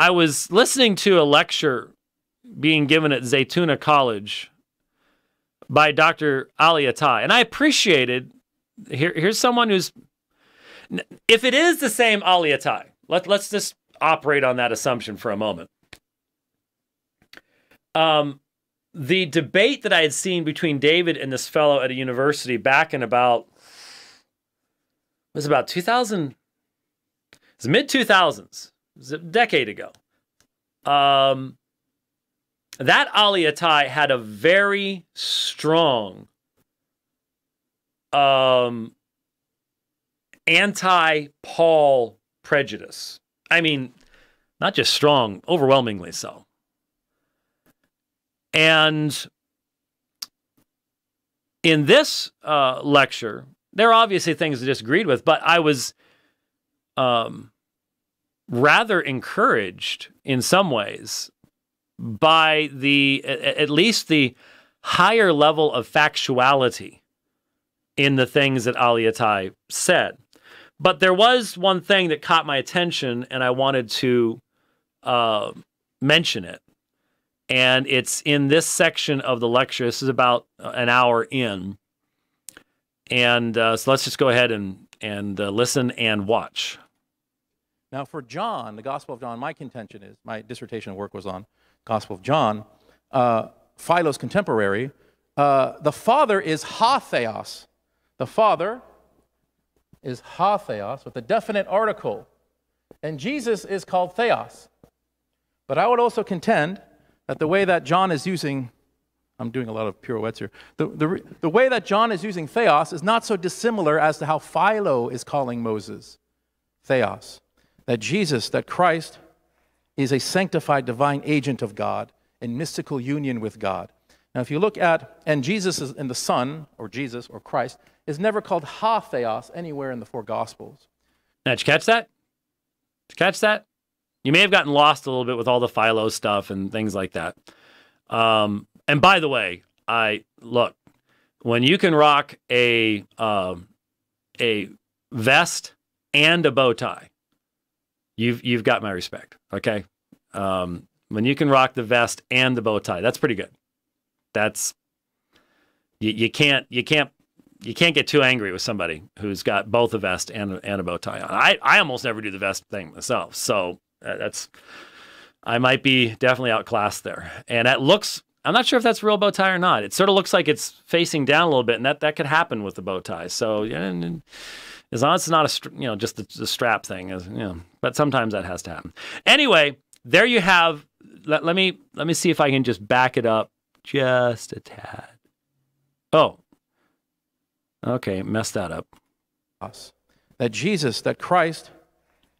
I was listening to a lecture being given at Zaytuna College by Dr. Ali Ataie, and I appreciated, here's someone who's, if it is the same Ali Ataie, let's just operate on that assumption for a moment. The debate that I had seen between David and this fellow at a university back in about, it was about 2000, it was mid-2000s, it was a decade ago. That Ali Ataie had a very strong anti-Paul prejudice. I mean, not just strong, overwhelmingly so. And in this lecture, there are obviously things I disagreed with, but I was rather encouraged in some ways by at least the higher level of factuality in the things that Ali Ataie said. But there was one thing that caught my attention, and I wanted to mention it. And it's in this section of the lecture. This is about an hour in. And so let's just go ahead and listen and watch. Now for John, the Gospel of John, my contention is, my dissertation work was on Gospel of John, Philo's contemporary, the Father is ha-theos. The Father is ha-theos with a definite article. And Jesus is called theos. But I would also contend that the way that John is using, I'm doing a lot of pirouettes here, the way that John is using theos is not so dissimilar as to how Philo is calling Moses theos. That Jesus, that Christ, is a sanctified divine agent of God in mystical union with God. Now if you look at, and Jesus is in the Son, or Jesus, or Christ, is never called ha-theos anywhere in the four Gospels. Now, did you catch that? Did you catch that? You may have gotten lost a little bit with all the Philo stuff and things like that. And by the way, look, when you can rock a vest and a bow tie, you've got my respect. Okay, when you can rock the vest and the bow tie, that's pretty good. That's you can't get too angry with somebody who's got both a vest and a bow tie on. I almost never do the vest thing myself, so I might be definitely outclassed there. And that looks, I'm not sure if that's real bow tie or not. It sort of looks like it's facing down a little bit, and that could happen with the bow tie. So yeah, as long as it's not just the strap thing, but sometimes that has to happen. Anyway, there you have. Let me see if I can just back it up just a tad. Oh, okay, messed that up. That Jesus, that Christ,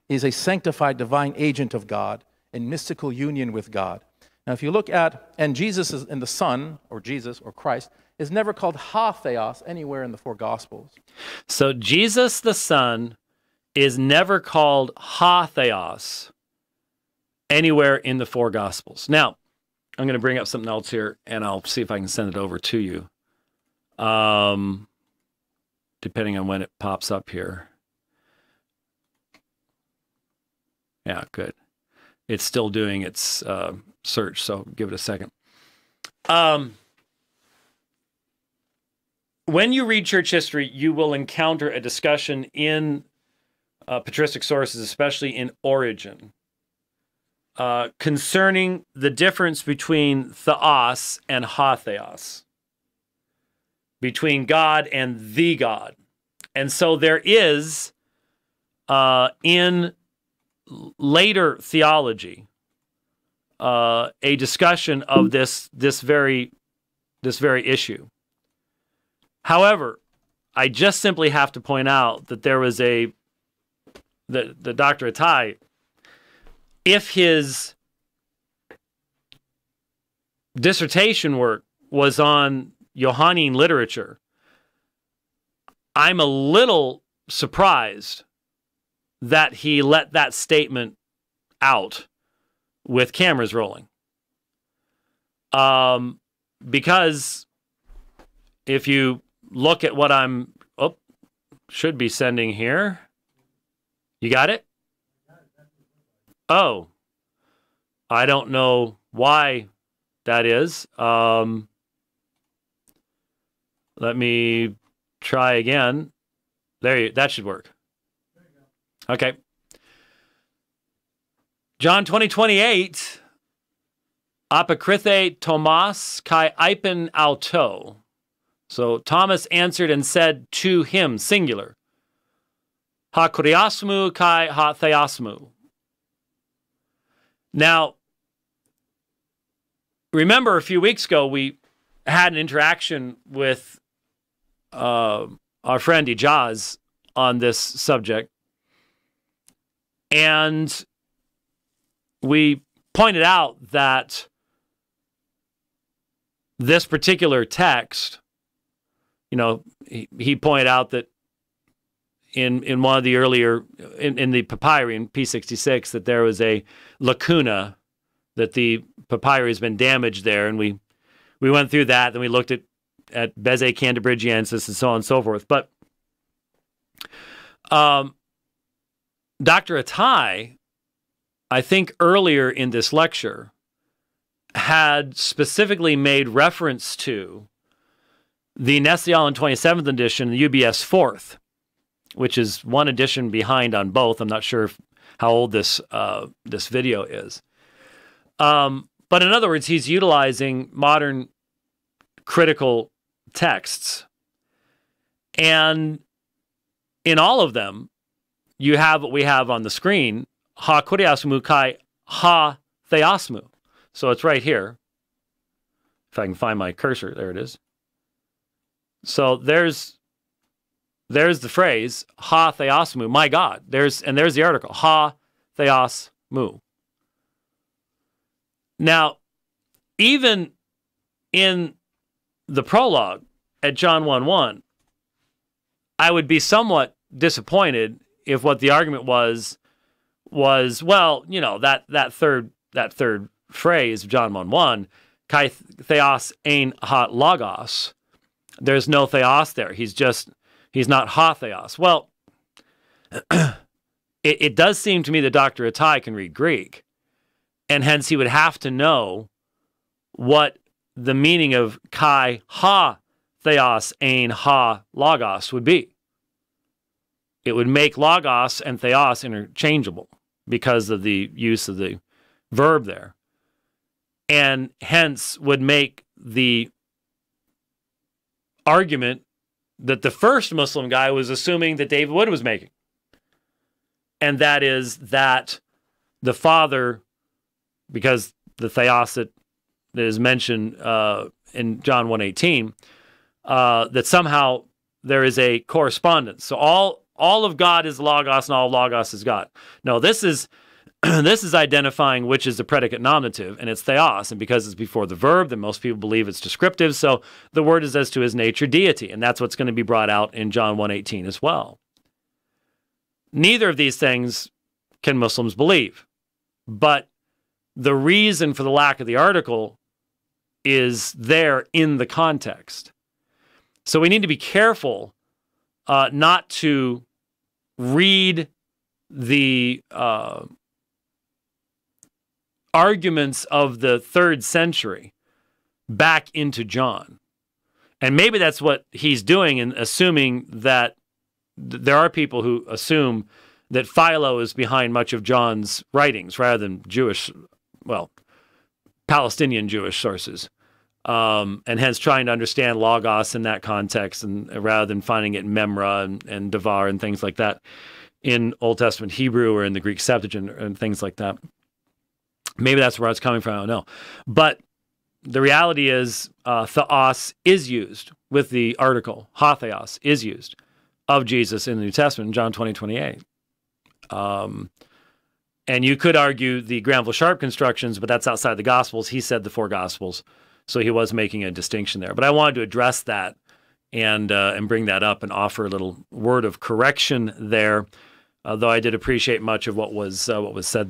is a sanctified divine agent of God in mystical union with God. Now if you look at, and Jesus is in the Son, or Jesus, or Christ, is never called ha-theos anywhere in the four Gospels. So Jesus the Son is never called ha-theos anywhere in the four Gospels. Now, I'm going to bring up something else here, and I'll see if I can send it over to you, depending on when it pops up here. Yeah, good. It's still doing its search, so give it a second. When you read church history, you will encounter a discussion in patristic sources, especially in Origen, concerning the difference between theos and ha-theos, between God and the God. And so there is, in later theology, a discussion of this very issue. However, I just simply have to point out that there was the Dr. Ataie, if his dissertation work was on Johannine literature, I'm a little surprised that he let that statement out with cameras rolling. Because if you look at what should be sending here. You got it? Oh. I don't know why that is. Let me try again. That should work. Okay. John 20:28. Apokrythe Thomas kai eipen auto. So Thomas answered and said to him, singular, ha kuriasmu kai ha theasmu. Now, remember a few weeks ago, we had an interaction with our friend Ijaz on this subject. And we pointed out that this particular text, you know, he pointed out that in one of the earlier, in the papyri, in P66, that there was a lacuna, that the papyri has been damaged there. And we went through that, then we looked at Beze Cantabrigiensis and so on and so forth. But Dr. Ataie, I think earlier in this lecture, had specifically made reference to the Nestle-Aland 27th edition, the UBS 4th, which is one edition behind on both. I'm not sure how old this video is. But in other words, he's utilizing modern critical texts. And in all of them, you have what we have on the screen, ha kuriasmu kai ha theasmu. So it's right here. If I can find my cursor, there it is. So there's the phrase, ha theasmu, my God. There's the article, ha theasmu. Now, even in the prologue at John 1:1, I would be somewhat disappointed if what the argument was, well, you know, that third phrase of John 1:1, kai theos ein ha logos. There's no theos there. He's not ha theos. Well, it does seem to me that Dr. Ataie can read Greek, and hence he would have to know what the meaning of kai ha theos ein ha logos would be. It would make logos and theos interchangeable because of the use of the verb there, and hence would make the argument that the first Muslim guy was assuming that David Wood was making, and that is that the Father, because the theos that is mentioned in John 1:18, that somehow there is a correspondence. So all of God is logos and all logos is God. No, this is identifying which is the predicate nominative, and it's theos. And because it's before the verb, then most people believe it's descriptive. So the word is as to his nature, deity. And that's what's going to be brought out in John 1:18 as well. Neither of these things can Muslims believe. But the reason for the lack of the article is there in the context. So we need to be careful not to read the arguments of the 3rd century back into John. And maybe that's what he's doing in assuming that there are people who assume that Philo is behind much of John's writings rather than Jewish, well, Palestinian Jewish sources. And hence trying to understand logos in that context, and rather than finding it in Memra and Devar and things like that in Old Testament Hebrew or in the Greek Septuagint and things like that. Maybe that's where it's coming from, I don't know. But the reality is theos is used with the article, ha theos is used of Jesus in the New Testament, in John 20:28. And you could argue the Granville-Sharp constructions, but that's outside the Gospels. He said the 4 Gospels. So he was making a distinction there. But I wanted to address that and bring that up and offer a little word of correction there, though I did appreciate much of what was said.